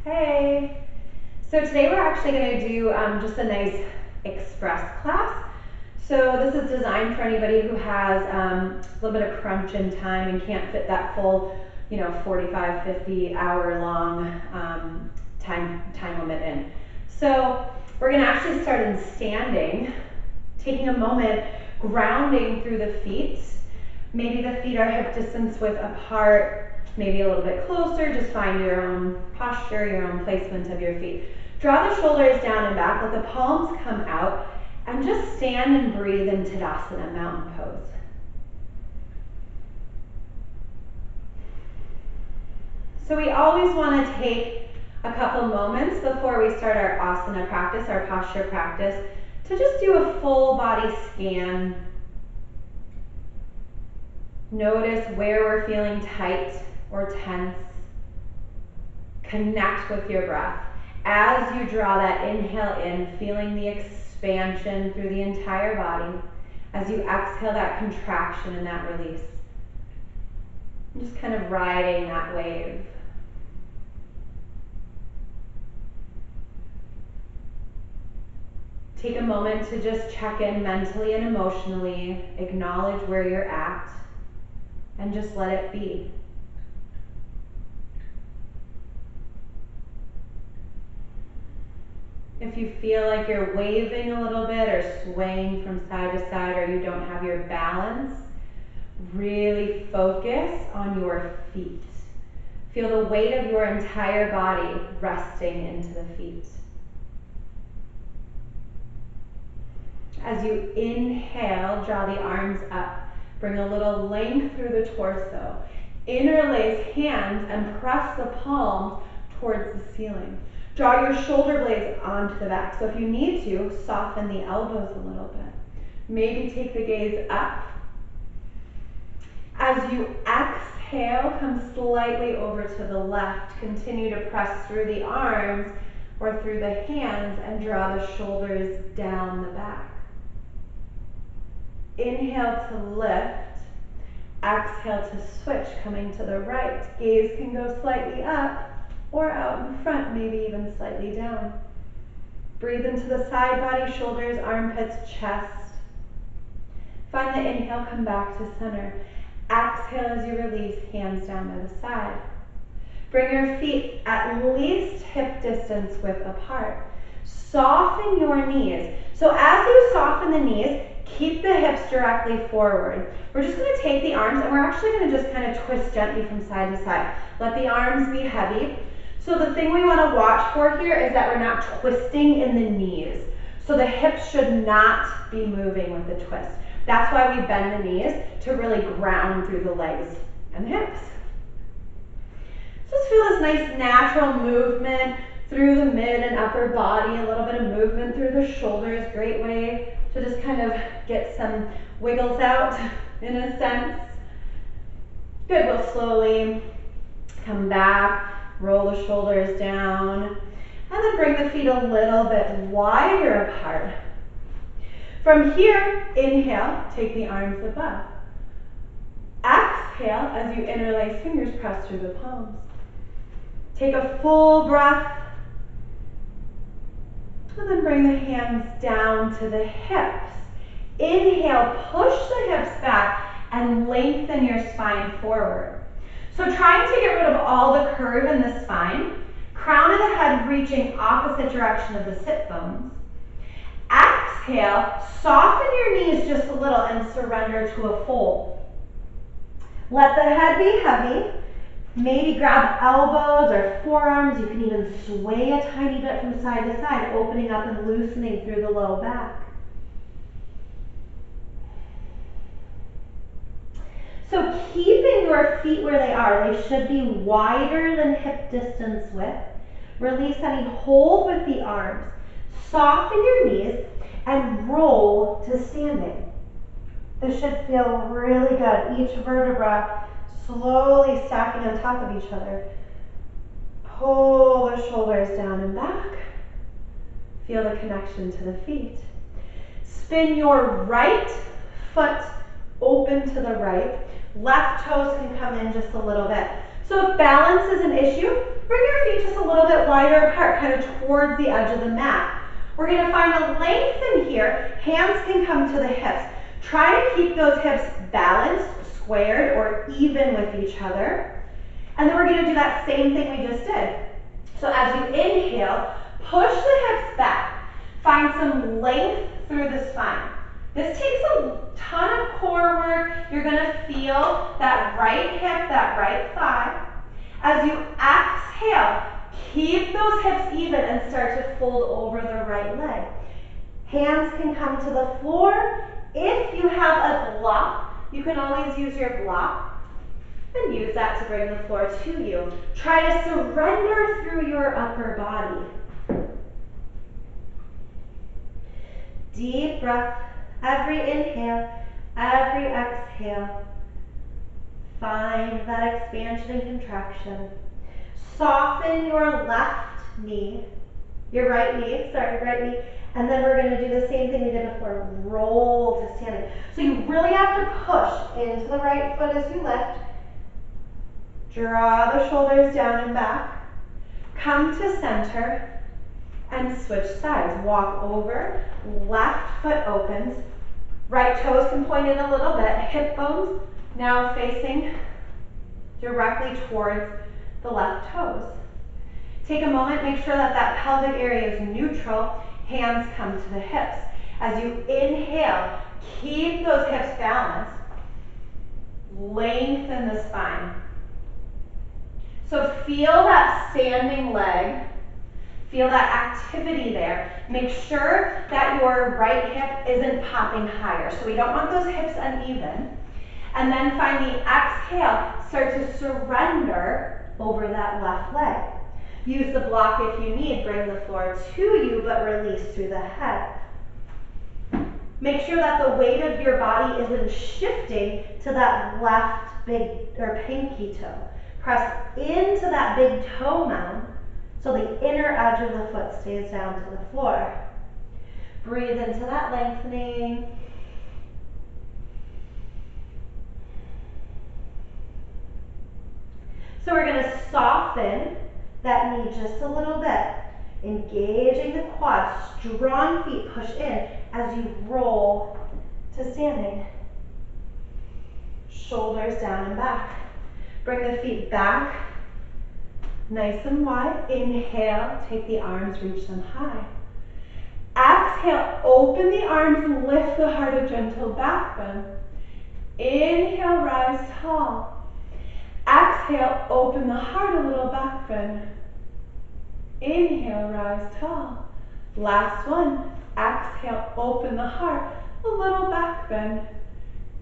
Hey! So today we're actually going to do just a nice express class. So this is designed for anybody who has a little bit of crunch in time and can't fit that full, 45, 50 hour long time limit in. So we're going to actually start in standing, taking a moment, grounding through the feet. Maybe the feet are hip distance width apart, maybe a little bit closer. Just find your own posture, your own placement of your feet. Draw the shoulders down and back, let the palms come out, and just stand and breathe in Tadasana, mountain pose. So we always want to take a couple moments before we start our asana practice, our posture practice, to just do a full body scan. Notice where we're feeling tight or tense. Connect with your breath. As you draw that inhale in, feeling the expansion through the entire body. As you exhale, that contraction and that release. Just kind of riding that wave. Take a moment to just check in mentally and emotionally, acknowledge where you're at, and just let it be. If you feel like you're waving a little bit or swaying from side to side, or you don't have your balance, really focus on your feet. Feel the weight of your entire body resting into the feet. As you inhale, draw the arms up. Bring a little length through the torso. Interlace hands and press the palms towards the ceiling. Draw your shoulder blades onto the back. So if you need to, soften the elbows a little bit. Maybe take the gaze up. As you exhale, come slightly over to the left. Continue to press through the arms or through the hands and draw the shoulders down the back. Inhale to lift. Exhale to switch, coming to the right. Gaze can go slightly up or out in front, maybe even slightly down. Breathe into the side body, shoulders, armpits, chest. Find the inhale, come back to center. Exhale as you release, hands down by the side. Bring your feet at least hip distance width apart. Soften your knees. So as you soften the knees, keep the hips directly forward. We're just going to take the arms and we're actually going to just kind of twist gently from side to side. Let the arms be heavy. So the thing we want to watch for here is that we're not twisting in the knees. So the hips should not be moving with the twist. That's why we bend the knees, to really ground through the legs and the hips. Just feel this nice natural movement through the mid and upper body, a little bit of movement through the shoulders, great way to just kind of get some wiggles out in a sense. Good, we'll slowly come back, roll the shoulders down, and then bring the feet a little bit wider apart. From here, inhale, take the arms above. Exhale, as you interlace fingers, press through the palms. Take a full breath, and then bring the hands down to the hips. Inhale, push the hips back and lengthen your spine forward. So trying to get rid of all the curve in the spine, crown of the head reaching opposite direction of the sit bones. Exhale, soften your knees just a little and surrender to a fold. Let the head be heavy. Maybe grab elbows or forearms. You can even sway a tiny bit from side to side, opening up and loosening through the low back. So keeping your feet where they are, they should be wider than hip distance width. Release any hold with the arms. Soften your knees and roll to standing. This should feel really good. Each vertebra slowly stacking on top of each other. Pull the shoulders down and back. Feel the connection to the feet. Spin your right foot open to the right. Left toes can come in just a little bit. So if balance is an issue, bring your feet just a little bit wider apart, kind of towards the edge of the mat. We're gonna find a length in here. Hands can come to the hips. Try to keep those hips balanced, squared, or even with each other. And then we're gonna do that same thing we just did. So as you inhale, push the hips back. Find some length through the spine. This takes a ton of core work. You're gonna feel that right hip, that right thigh. As you exhale, keep those hips even and start to fold over the right leg. Hands can come to the floor. If you have a block, you can always use your block and use that to bring the floor to you. Try to surrender through your upper body. Deep breath, every inhale, every exhale. Find that expansion and contraction. Soften your left knee, right knee, and then we're gonna do the same thing we did before, roll to standing. So you really have to push into the right foot as you lift. Draw the shoulders down and back. Come to center and switch sides. Walk over, left foot opens. Right toes can point in a little bit. Hip bones now facing directly towards the left toes. Take a moment, make sure that that pelvic area is neutral. Hands come to the hips. As you inhale, keep those hips balanced. Lengthen the spine. So feel that standing leg. Feel that activity there. Make sure that your right hip isn't popping higher. So we don't want those hips uneven. And then find the exhale, start to surrender over that left leg. Use the block if you need, bring the floor to you, but release through the head. Make sure that the weight of your body isn't shifting to that left big or pinky toe. Press into that big toe mound so the inner edge of the foot stays down to the floor. Breathe into that lengthening. So we're going to soften that knee just a little bit, engaging the quads, strong feet push in as you roll to standing. Shoulders down and back. Bring the feet back, nice and wide. Inhale, take the arms, reach them high. Exhale, open the arms, lift the heart, a gentle back bend. Inhale, rise tall. Exhale, open the heart, a little back bend. Inhale, rise tall. Last one. Exhale, open the heart, a little back bend.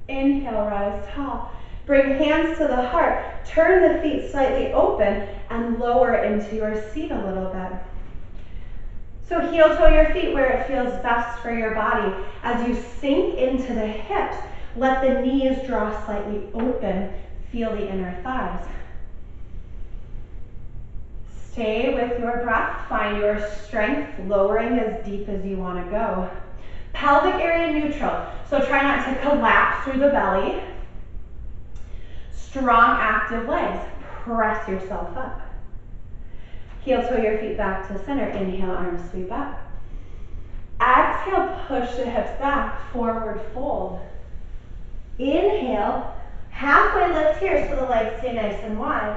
Inhale, rise tall. Bring hands to the heart. Turn the feet slightly open and lower into your seat a little bit. So heel toe your feet where it feels best for your body. As you sink into the hips, let the knees draw slightly open. Feel the inner thighs. Stay with your breath. Find your strength, lowering as deep as you want to go. Pelvic area neutral. So try not to collapse through the belly. Strong, active legs. Press yourself up. Heel toe your feet back to center. Inhale, arms sweep up. Exhale, push the hips back. Forward fold. Inhale. Halfway lift here so the legs stay nice and wide.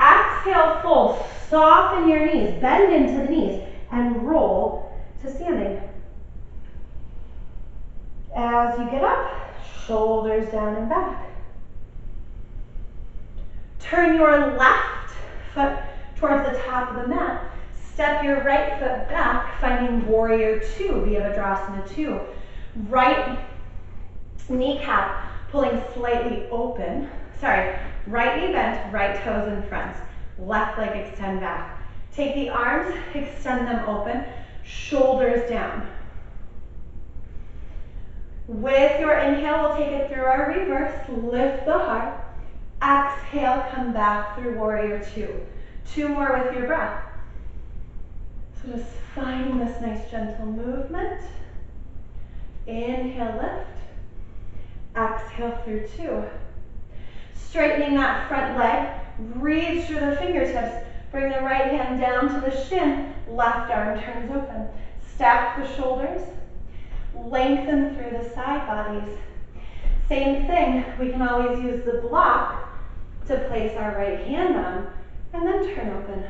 Exhale, fold. Soften your knees. Bend into the knees and roll to standing. As you get up, shoulders down and back. Turn your left foot towards the top of the mat. Step your right foot back, finding warrior two, Virabhadrasana 2. Right kneecap pulling slightly open. Right knee bent, right toes in front. Left leg extend back. Take the arms, extend them open, shoulders down. With your inhale, we'll take it through our reverse. Lift the heart. Exhale, come back through warrior two. 2 more with your breath. So just finding this nice gentle movement. Inhale, lift. Exhale through 2. Straightening that front leg, reach through the fingertips, Bring the right hand down to the shin, left arm turns open. Stack the shoulders, lengthen through the side bodies. Same thing, we can always use the block to place our right hand on, and then turn open.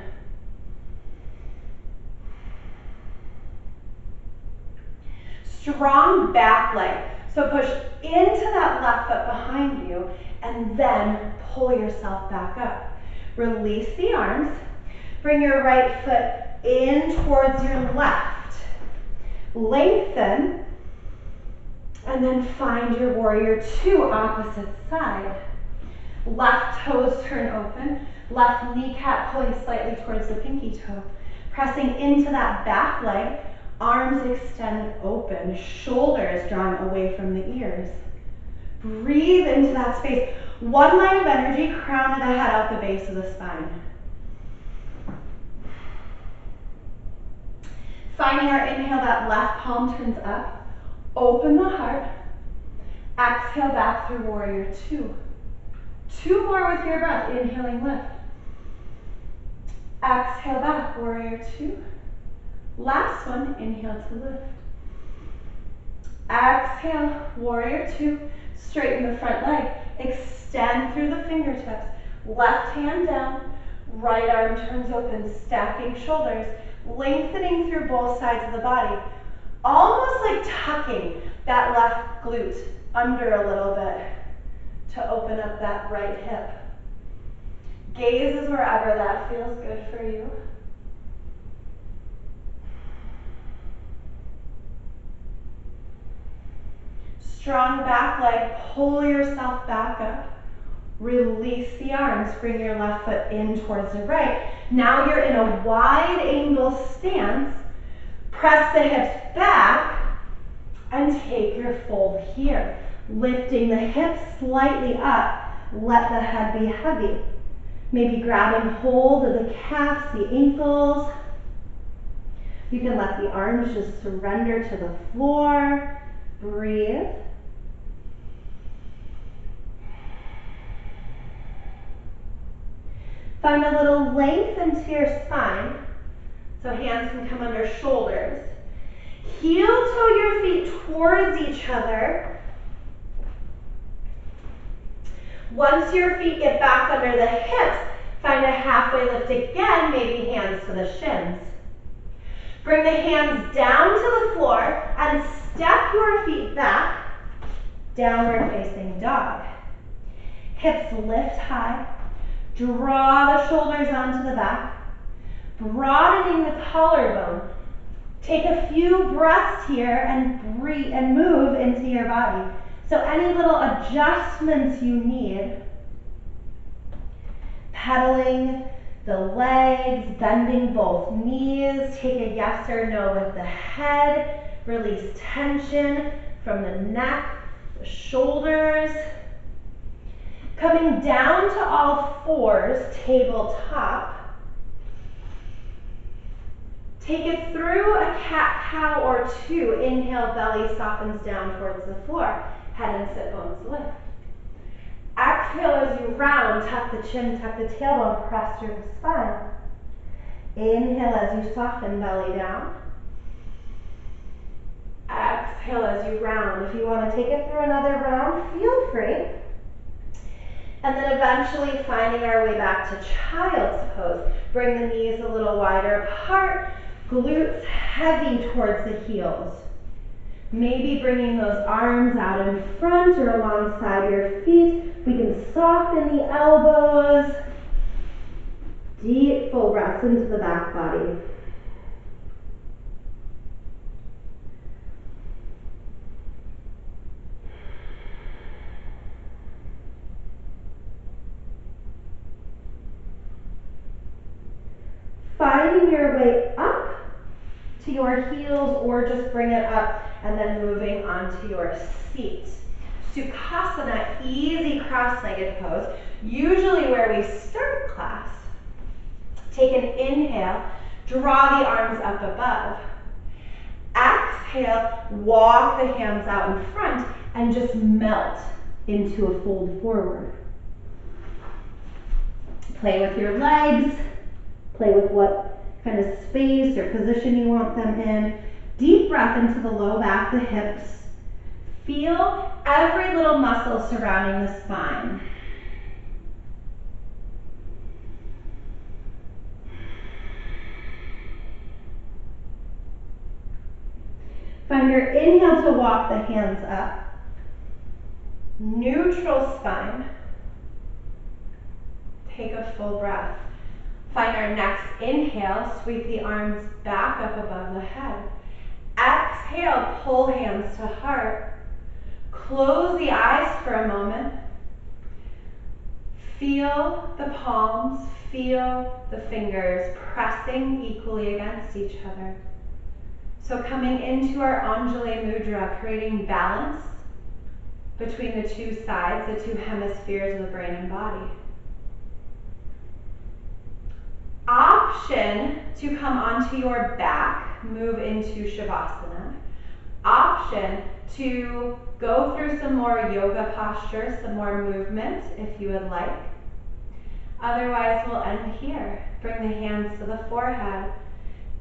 Strong back leg. So push into that left foot behind you, and then pull yourself back up. Release the arms. Bring your right foot in towards your left. Lengthen, and then find your warrior two, opposite side. Left toes turn open, left kneecap pulling slightly towards the pinky toe. Pressing into that back leg, arms extended open, shoulders drawn away from the ears. Breathe into that space. One line of energy, crown of the head out the base of the spine. Finding our inhale, that left palm turns up. Open the heart. Exhale back through warrior two. Two more with your breath. Inhaling, lift. Exhale back, warrior two. Last one, inhale to lift. Exhale, warrior two. Straighten the front leg. Extend through the fingertips. Left hand down. Right arm turns open, stacking shoulders. Lengthening through both sides of the body. Almost like tucking that left glute under a little bit to open up that right hip. Gaze is wherever that feels good for you. Strong back leg, pull yourself back up. Release the arms, bring your left foot in towards the right. Now you're in a wide angle stance. Press the hips back and take your fold here. Lifting the hips slightly up, let the head be heavy. Maybe grabbing hold of the calves, the ankles. You can let the arms just surrender to the floor. Breathe. Find a little length into your spine, so hands can come under shoulders. Heel toe your feet towards each other. Once your feet get back under the hips, find a halfway lift again, maybe hands to the shins. Bring the hands down to the floor and step your feet back, downward facing dog. Hips lift high. Draw the shoulders onto the back, broadening the collarbone. Take a few breaths here and breathe and move into your body. So any little adjustments you need. Pedaling the legs, bending both knees. Take a yes or no with the head. Release tension from the neck, the shoulders. Coming down to all fours, tabletop. Take it through a cat-cow or two. Inhale, belly softens down towards the floor. Head and sit bones lift. Exhale as you round, tuck the chin, tuck the tailbone, press through the spine. Inhale as you soften, belly down. Exhale as you round. If you want to take it through another round, feel free. And then eventually finding our way back to child's pose. Bring the knees a little wider apart, glutes heavy towards the heels. Maybe bringing those arms out in front or alongside your feet. We can soften the elbows. Deep full breaths into the back body. Finding your way up to your heels, or just bring it up and then moving onto your seat. Sukhasana, easy cross-legged pose, usually where we start class. Take an inhale, draw the arms up above. Exhale, walk the hands out in front and just melt into a fold forward. Play with your legs. Play with what kind of space or position you want them in. Deep breath into the low back, the hips. Feel every little muscle surrounding the spine. Find your inhale to walk the hands up. Neutral spine. Take a full breath. Find our next inhale, sweep the arms back up above the head. Exhale, pull hands to heart. Close the eyes for a moment. Feel the palms, feel the fingers pressing equally against each other. So coming into our Anjali Mudra, creating balance between the two sides, the two hemispheres of the brain and body. Option to come onto your back, move into Shavasana. Option to go through some more yoga postures, some more movement if you would like. Otherwise, we'll end here. Bring the hands to the forehead.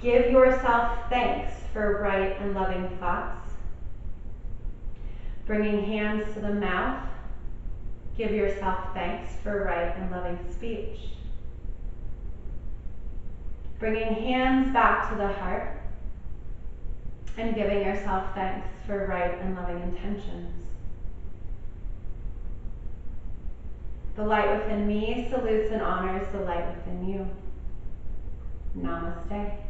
Give yourself thanks for bright and loving thoughts. Bringing hands to the mouth. Give yourself thanks for right and loving speech. Bringing hands back to the heart and giving yourself thanks for right and loving intentions. The light within me salutes and honors the light within you. Namaste.